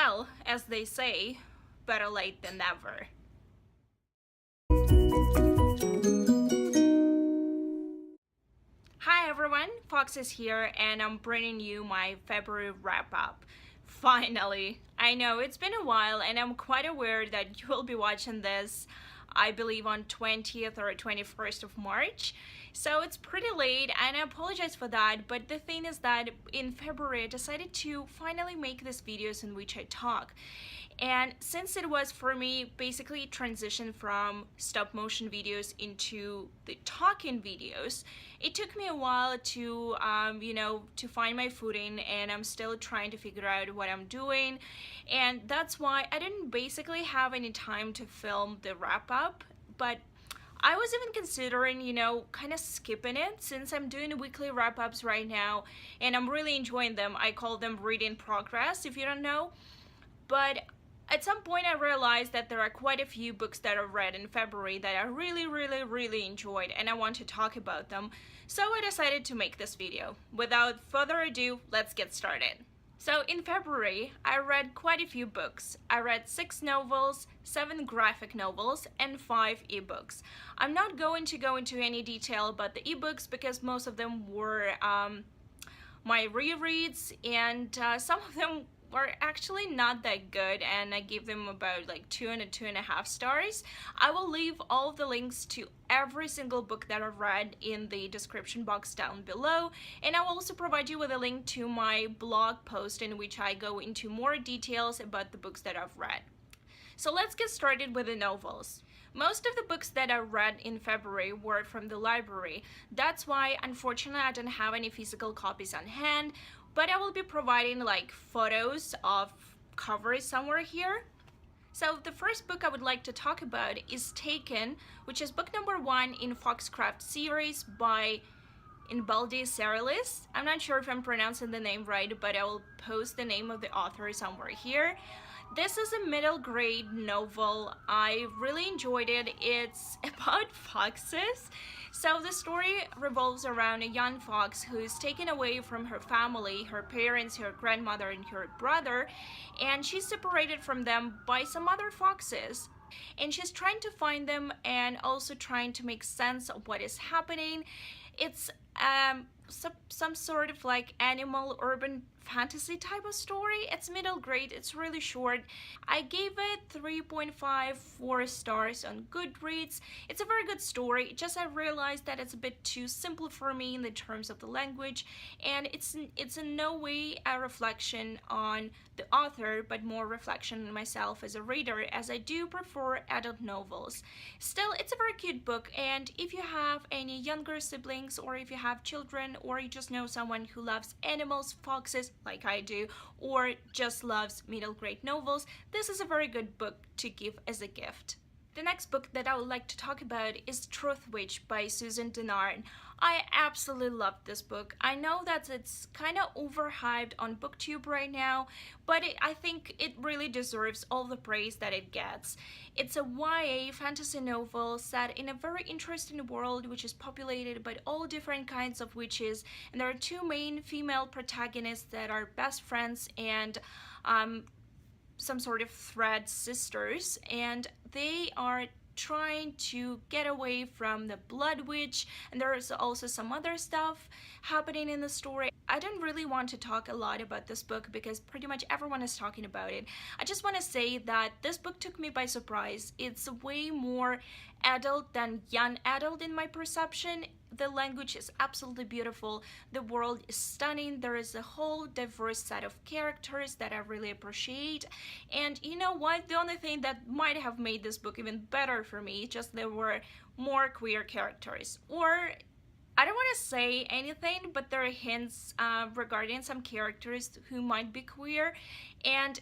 Well, as they say, better late than never. Hi everyone, Fox is here and I'm bringing you my February wrap-up. Finally! I know it's been a while and I'm quite aware that you will be watching this, I believe on 20th or 21st of March. So it's pretty late and I apologize for that, but the thing is that in February I decided to finally make these videos in which I talk. And since it was for me basically transition from stop motion videos into the talking videos, it took me a while to to find my footing, and I'm still trying to figure out what I'm doing. And that's why I didn't basically have any time to film the wrap up, but I was even considering, kind of skipping it since I'm doing weekly wrap-ups right now and I'm really enjoying them. I call them read in progress, if you don't know. But at some point I realized that there are quite a few books that I read in February that I really enjoyed and I want to talk about them. So I decided to make this video. Without further ado, let's get started. So in February, I read quite a few books. I read 6 novels, 7 graphic novels, and 5 ebooks. I'm not going to go into any detail about the ebooks because most of them were my rereads, and some of them were actually not that good, and I gave them about like 2 and 2.5 stars. I will leave all of the links to every single book that I've read in the description box down below, and I will also provide you with a link to my blog post in which I go into more details about the books that I've read. So let's get started with the novels. Most of the books that I read in February were from the library. That's why, unfortunately, I don't have any physical copies on hand, but I will be providing like photos of covers somewhere here. So the first book I would like to talk about is Taken, which is book number 1 in Foxcraft series by Inbaldi Serilis. I'm not sure if I'm pronouncing the name right, but I will post the name of the author somewhere here. This is a middle grade novel. I really enjoyed it. It's about foxes. So the story revolves around a young fox who is taken away from her family, her parents, her grandmother, and her brother, and she's separated from them by some other foxes. And she's trying to find them and also trying to make sense of what is happening. It's some sort of like animal urban fantasy type of story. It's middle grade, it's really short. I gave it 3.54 stars on Goodreads. It's a very good story, just I realized that it's a bit too simple for me in the terms of the language, and it's in no way a reflection on the author, but more reflection on myself as a reader, as I do prefer adult novels. Still, it's a very cute book, and if you have any younger siblings, or if you have children, or you just know someone who loves animals, foxes, like I do, or just loves middle grade novels, this is a very good book to give as a gift. The next book that I would like to talk about is Truth Witch by Susan Dennard. I absolutely love this book. I know that it's kind of overhyped on BookTube right now, but I think it really deserves all the praise that it gets. It's a YA fantasy novel set in a very interesting world which is populated by all different kinds of witches, and there are 2 main female protagonists that are best friends and some sort of thread sisters, and they are trying to get away from the Blood Witch, and there's also some other stuff happening in the story. I don't really want to talk a lot about this book because pretty much everyone is talking about it. I just want to say that this book took me by surprise. It's way more adult than young adult in my perception. The language is absolutely beautiful. The world is stunning. There is a whole diverse set of characters that I really appreciate. And you know what? The only thing that might have made this book even better for me is just there were more queer characters. Or I don't want to say anything, but there are hints regarding some characters who might be queer. And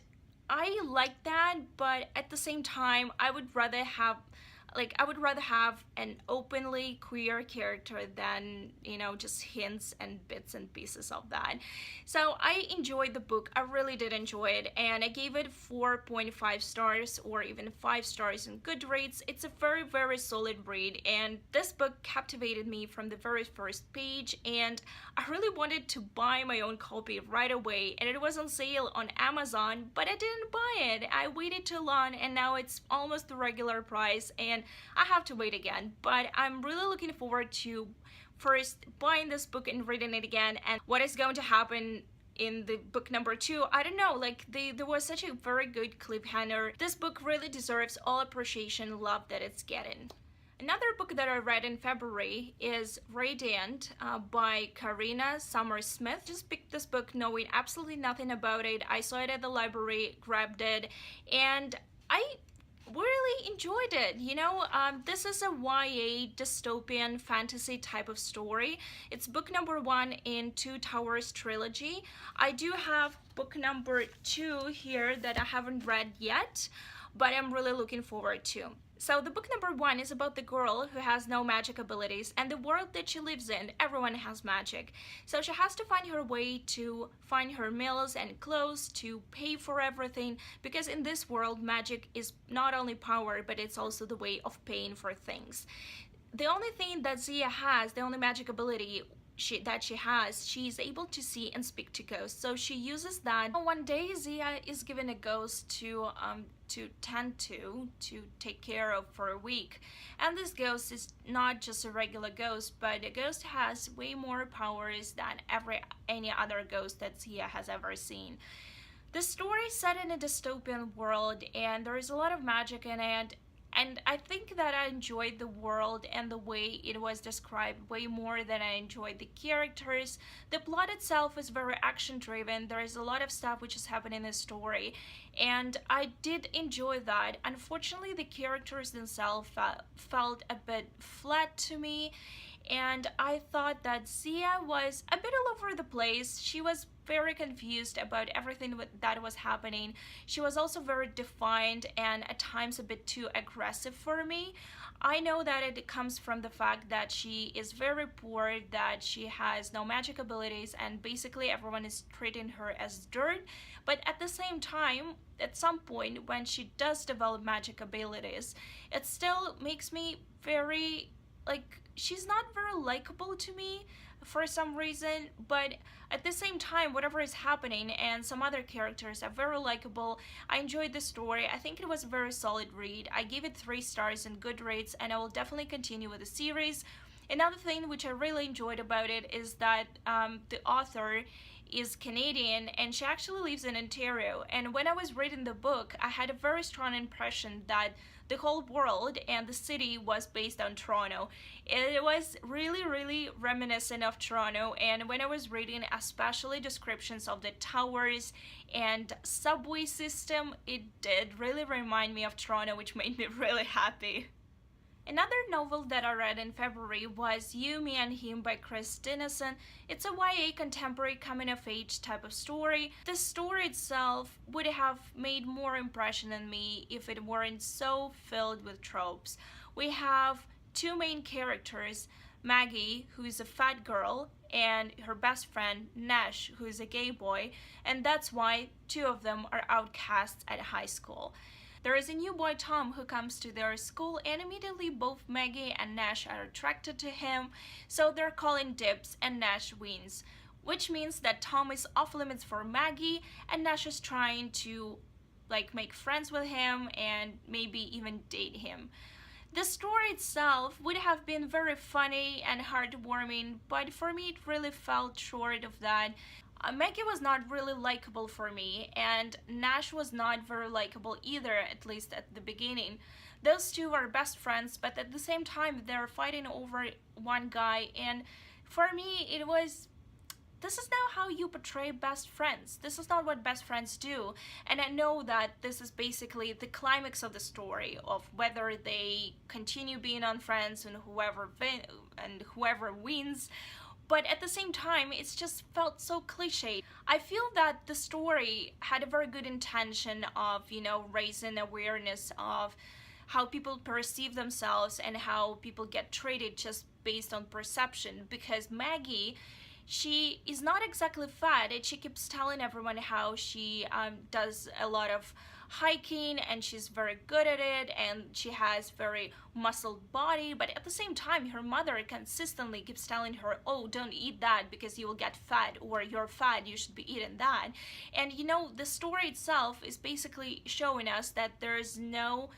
I like that, but at the same time, I would rather have like I would rather have an openly queer character than, you know, just hints and bits and pieces of that. So I enjoyed the book. I really did enjoy it, and I gave it 4.5 stars, or even 5 stars in Goodreads. It's a very, very solid read, and this book captivated me from the very first page, and I really wanted to buy my own copy right away, and it was on sale on Amazon, but I didn't buy it. I waited too long, and now it's almost the regular price, and I have to wait again. But I'm really looking forward to first buying this book and reading it again, and what is going to happen in the book number 2. I don't know, like there was such a very good cliffhanger. This book really deserves all appreciation and love that it's getting. Another book that I read in February is Radiant by Karina Smith. Just picked this book knowing absolutely nothing about it. I saw it at the library, grabbed it, and I really enjoyed it. You know, this is a YA dystopian fantasy type of story. It's book number 1 in Two Towers trilogy. I do have book number 2 here that I haven't read yet, but I'm really looking forward to. So the book number 1 is about the girl who has no magic abilities, and the world that she lives in, everyone has magic. So she has to find her way to find her meals and clothes, to pay for everything, because in this world magic is not only power, but it's also the way of paying for things. The only thing that Zia has, the only magic ability that she has, she's able to see and speak to ghosts, so she uses that. One day Zia is given a ghost to tend to take care of for a week, and this ghost is not just a regular ghost, but a ghost has way more powers than any other ghost that Zia has ever seen. The story is set in a dystopian world, and there is a lot of magic in it. And I think that I enjoyed the world and the way it was described way more than I enjoyed the characters. The plot itself is very action driven. There is a lot of stuff which is happening in the story, and I did enjoy that. Unfortunately, the characters themselves felt a bit flat to me, and I thought that Zia was a bit all over the place. She was very confused about everything that was happening. She was also very defiant and at times a bit too aggressive for me. I know that it comes from the fact that she is very poor, that she has no magic abilities, and basically everyone is treating her as dirt. But at the same time, at some point when she does develop magic abilities, it still makes me very, like, she's not very likable to me for some reason, but at the same time, whatever is happening and some other characters are very likable. I enjoyed the story. I think it was a very solid read. I gave it 3 stars in Goodreads, and I will definitely continue with the series. Another thing which I really enjoyed about it is that the author is Canadian, and she actually lives in Ontario. And when I was reading the book, I had a very strong impression that the whole world and the city was based on Toronto. It was really, really reminiscent of Toronto, and when I was reading especially descriptions of the towers and subway system, it did really remind me of Toronto, which made me really happy. Another novel that I read in February was You, Me and Him by Chris Dennison. It's a YA contemporary coming-of-age type of story. The story itself would have made more impression on me if it weren't so filled with tropes. We have 2 main characters, Maggie, who is a fat girl, and her best friend, Nash, who is a gay boy, and that's why 2 of them are outcasts at high school. There is a new boy, Tom, who comes to their school, and immediately both Maggie and Nash are attracted to him, so they're calling dibs, and Nash wins, which means that Tom is off limits for Maggie, and Nash is trying to make friends with him and maybe even date him. The story itself would have been very funny and heartwarming, but for me it really fell short of that. Maggie was not really likable for me, and Nash was not very likable either, at least at the beginning. Those 2 are best friends, but at the same time they're fighting over one guy, and for me it was, this is not how you portray best friends. This is not what best friends do. And I know that this is basically the climax of the story, of whether they continue being on friends and whoever wins. But at the same time, it's just felt so cliche. I feel that the story had a very good intention of, raising awareness of how people perceive themselves and how people get treated just based on perception. Because Maggie, she is not exactly fat, and she keeps telling everyone how she does a lot of hiking and she's very good at it and she has very muscled body, but at the same time her mother consistently keeps telling her, oh, don't eat that because you will get fat, or you're fat, you should be eating that. And you know, the story itself is basically showing us that there's no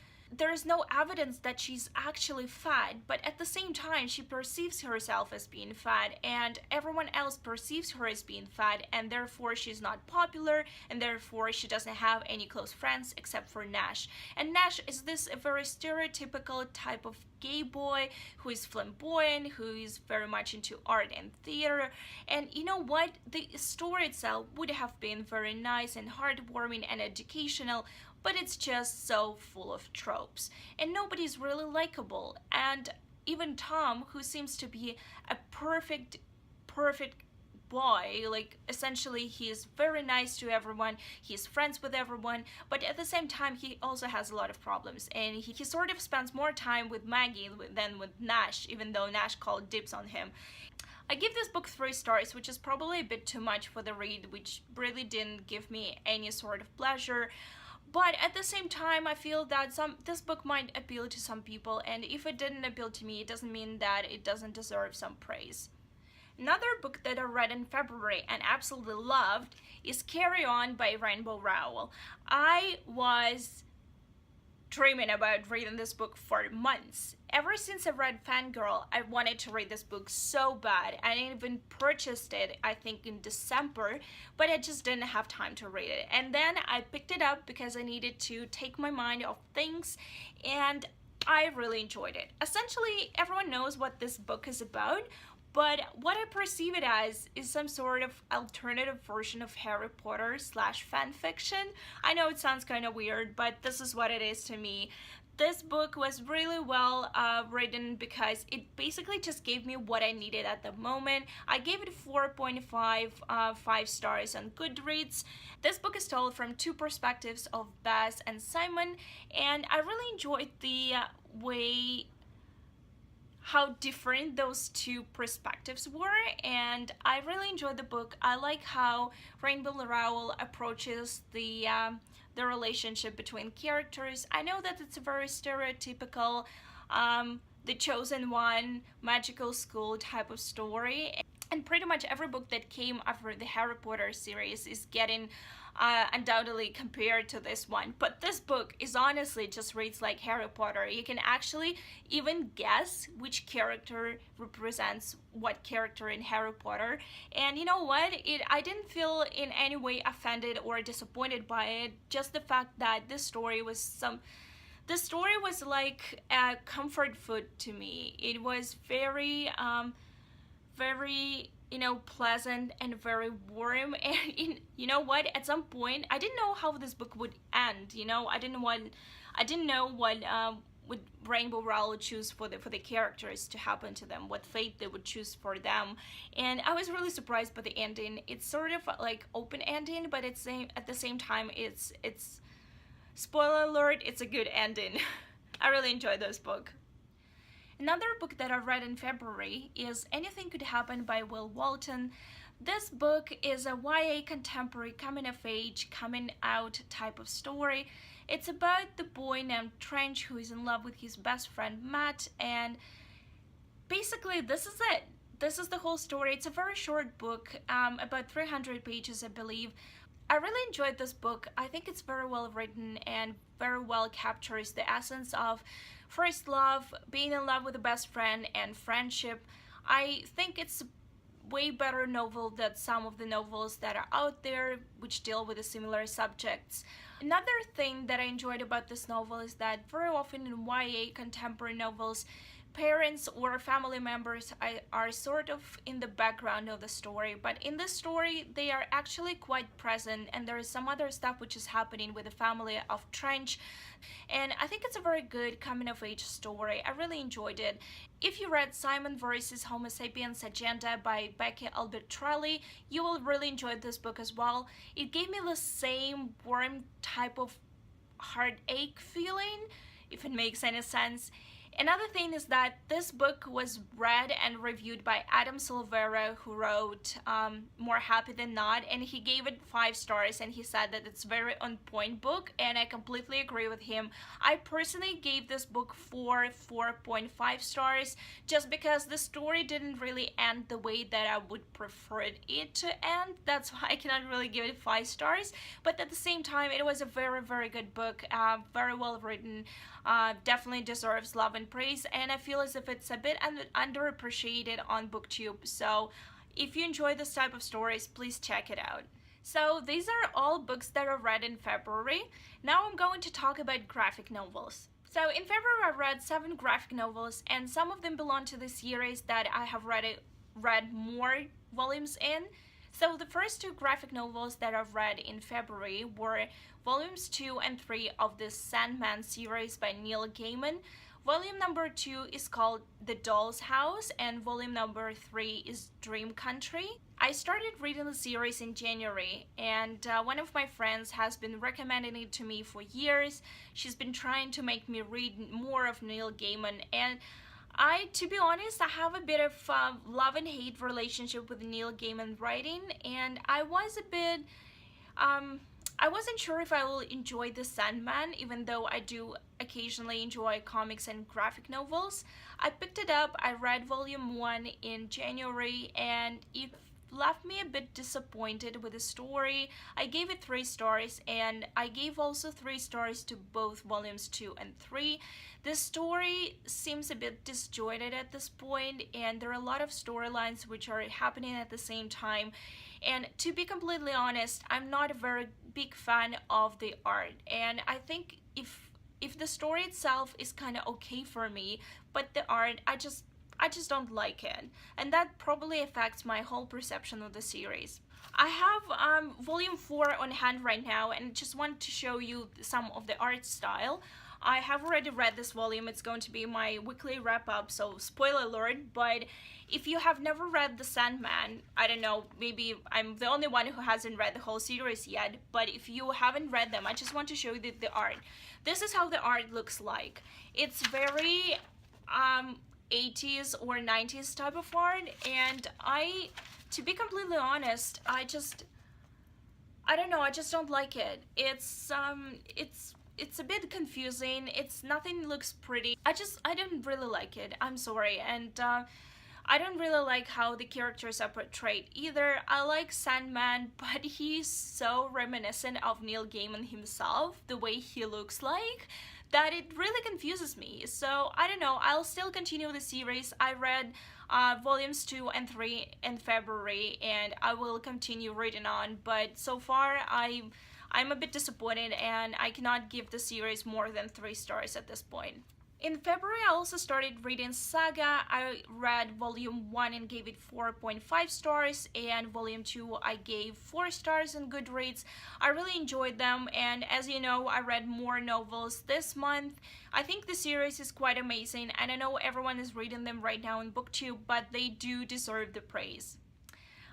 evidence that she's actually fat, but at the same time she perceives herself as being fat and everyone else perceives her as being fat, and therefore she's not popular, and therefore she doesn't have any close friends except for Nash. And Nash is this very stereotypical type of gay boy who is flamboyant, who is very much into art and theater. And you know what, the story itself would have been very nice and heartwarming and educational, but it's just so full of tropes and nobody's really likable. And even Tom, who seems to be a perfect boy, like essentially he's very nice to everyone, he's friends with everyone, but at the same time he also has a lot of problems, and he sort of spends more time with Maggie than with Nash, even though Nash called dibs on him. I give this book 3 stars, which is probably a bit too much for the read, which really didn't give me any sort of pleasure. But at the same time, I feel that this book might appeal to some people, and if it didn't appeal to me, it doesn't mean that it doesn't deserve some praise. Another book that I read in February and absolutely loved is Carry On by Rowell. I was dreaming about reading this book for months. Ever since I read Fangirl, I wanted to read this book so bad. I even purchased it, I think, in December, but I just didn't have time to read it. And then I picked it up because I needed to take my mind off things, and I really enjoyed it. Essentially, everyone knows what this book is about, but what I perceive it as is some sort of alternative version of Harry Potter / fan fiction. I know it sounds kind of weird, but this is what it is to me. This book was really well written because it basically just gave me what I needed at the moment. I gave it 4.5 5 stars on Goodreads. This book is told from 2 perspectives of Baz and Simon, and I really enjoyed the way how different those 2 perspectives were, and I really enjoyed the book. I like how Rowell approaches the relationship between characters. I know that it's a very stereotypical the chosen one, magical school type of story, and pretty much every book that came after the Harry Potter series is getting undoubtedly compared to this one, but this book is honestly just reads like Harry Potter. You can actually even guess which character represents what character in Harry Potter, and you know what, I didn't feel in any way offended or disappointed by it. Just the fact that this story was like a comfort food to me. It was very pleasant and very warm, and you know what, at some point I didn't know how this book would end. I didn't know what would Rowell choose for the characters to happen to them, what fate they would choose for them, and I was really surprised by the ending. It's sort of like open ending, but at the same time it's spoiler alert, it's a good ending. I really enjoyed this book. Another book that I read in February is Anything Could Happen by Walton. This book is a YA contemporary coming of age, coming out type of story. It's about the boy named Trench who is in love with his best friend Matt, and basically this is it. This is the whole story. It's a very short book, about 300 pages I believe. I really enjoyed this book. I think it's very well written and very well captures the essence of first love, being in love with a best friend, and friendship. I think it's a way better novel than some of the novels that are out there which deal with the similar subjects. Another thing that I enjoyed about this novel is that very often in YA contemporary novels, parents or family members are sort of in the background of the story, but in this story they are actually quite present, and there is some other stuff which is happening with the family of Trench, and I think it's a very good coming of age story. I really enjoyed it. If you read Simon vs. Homo Sapiens Agenda by Becky Albertrelli, you will really enjoy this book as well. It gave me the same warm type of heartache feeling. if it makes any sense. Another thing is that this book was read and reviewed by Adam Silvera, who wrote More Happy Than Not, and he gave it 5 stars, and he said that it's very on point book, and I completely agree with him. I personally gave this book 4.5 stars, just because the story didn't really end the way that I would prefer it to end. That's why I cannot really give it 5 stars, but at the same time, it was a very, very good book, very well written, definitely deserves love and praise, and I feel as if it's a bit underappreciated on BookTube. So if you enjoy this type of stories, please check it out. So these are all books that I read in February. Now I'm going to talk about graphic novels. So in February I read 7 graphic novels, and some of them belong to the series that I have read more volumes in. So the first 2 graphic novels that I've read in February were volumes 2 and 3 of the Sandman series by Neil Gaiman. Volume number 2 is called The Doll's House, and volume number 3 is Dream Country. I started reading the series in January, and one of my friends has been recommending it to me for years. She's been trying to make me read more of Neil Gaiman, and to be honest, I have a bit of love and hate relationship with Neil Gaiman writing, and I was a bit, I wasn't sure if I will enjoy The Sandman, even though I do occasionally enjoy comics and graphic novels. I picked it up, I read volume 1 in January, and it left me a bit disappointed with the story. I gave it 3 stars, and I gave also 3 stars to both volumes 2 and 3. The story seems a bit disjointed at this point, and there are a lot of storylines which are happening at the same time. And to be completely honest, I'm not a very big fan of the art, and I think if the story itself is kind of okay for me, but the art, I just don't like it, and that probably affects my whole perception of the series. I have volume 4 on hand right now, and just want to show you some of the art style. I have already read this volume. It's going to be my weekly wrap-up, so spoiler alert, but if you have never read The Sandman, I don't know, maybe I'm the only one who hasn't read the whole series yet, but if you haven't read them, I just want to show you the art. This is how the art looks like. It's very 80s or 90s type of art, and to be completely honest, I don't know, I just don't like it. It's a bit confusing. Nothing looks pretty. I don't really like it. I'm sorry. And I don't really like how the characters are portrayed either. I like Sandman, but he's so reminiscent of Neil Gaiman himself, the way he looks like, that it really confuses me. So I don't know, I'll still continue the series. I read volumes 2 and 3 in February, and I will continue reading on, but so far I'm a bit disappointed, and I cannot give the series more than 3 stars at this point. In February, I also started reading Saga. I read volume 1 and gave it 4.5 stars, and volume 2 I gave 4 stars on Goodreads. I really enjoyed them, and as you know, I read more novels this month. I think the series is quite amazing, and I know everyone is reading them right now in BookTube, but they do deserve the praise.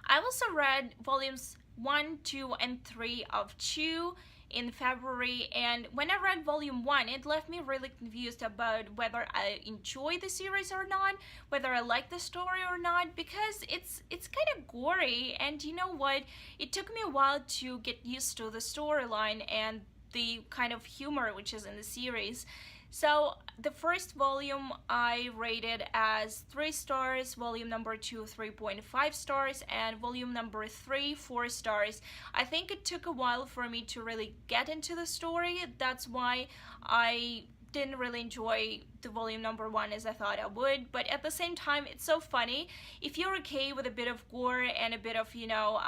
I also read volumes 1, 2, and 3 of Chew in February, and when I read volume 1, it left me really confused about whether I enjoy the series or not, whether I like the story or not, because it's kind of gory, and you know what, it took me a while to get used to the storyline and the kind of humor which is in the series. So the first volume I rated as 3 stars, volume number 2 3.5 stars, and volume number 3 4 stars. I think it took a while for me to really get into the story. That's why I didn't really enjoy the volume number 1 as I thought I would, but at the same time it's so funny. If you're okay with a bit of gore and a bit of, you know,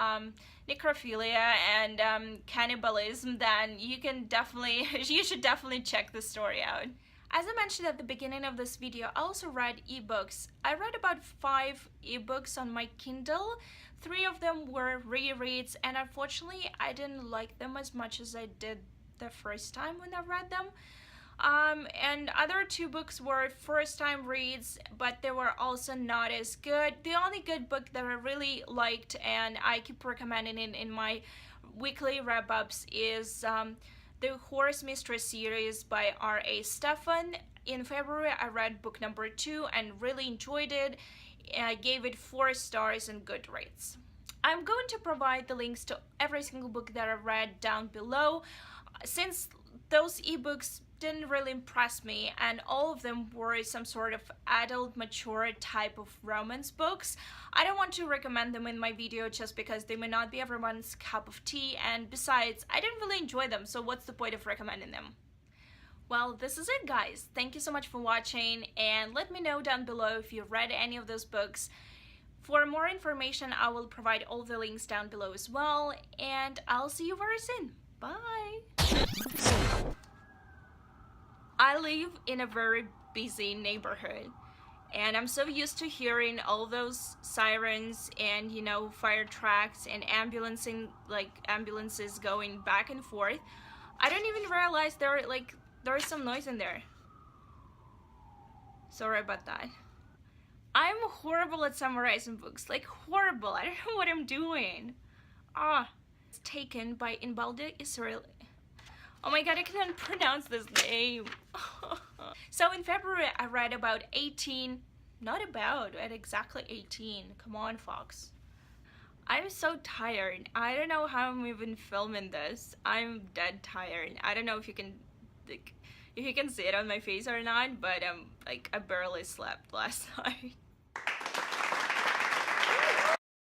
necrophilia and cannibalism, then you should definitely check the story out. As I mentioned at the beginning of this video, I also read ebooks. I read about 5 ebooks on my Kindle. 3 of them were rereads, and unfortunately I didn't like them as much as I did the first time when I read them. And other 2 books were first-time reads, but they were also not as good. The only good book that I really liked, and I keep recommending it in my weekly wrap-ups, is the Horse Mistress series by R.A. Stefan. In February, I read book number 2 and really enjoyed it. I gave it 4 stars and Goodreads. I'm going to provide the links to every single book that I read down below. Since those ebooks didn't really impress me and all of them were some sort of adult mature type of romance books, I don't want to recommend them in my video just because they may not be everyone's cup of tea, and besides, I didn't really enjoy them, so what's the point of recommending them? Well, this is it, guys. Thank you so much for watching, and let me know down below if you read any of those books. For more information, I will provide all the links down below as well, and I'll see you very soon. Bye! I live in a very busy neighborhood, and I'm so used to hearing all those sirens and, you know, fire trucks and ambulances going back and forth. I don't even realize there's some noise in there. Sorry about that. I'm horrible at summarizing books, like horrible. I don't know what I'm doing. It's taken by Inbalde Israel. Oh my god, I can't pronounce this name. So in February, I read about 18, at exactly 18. Come on, Fox. I'm so tired. I don't know how I'm even filming this. I'm dead tired. I don't know if you can see it on my face or not, but I barely slept last night.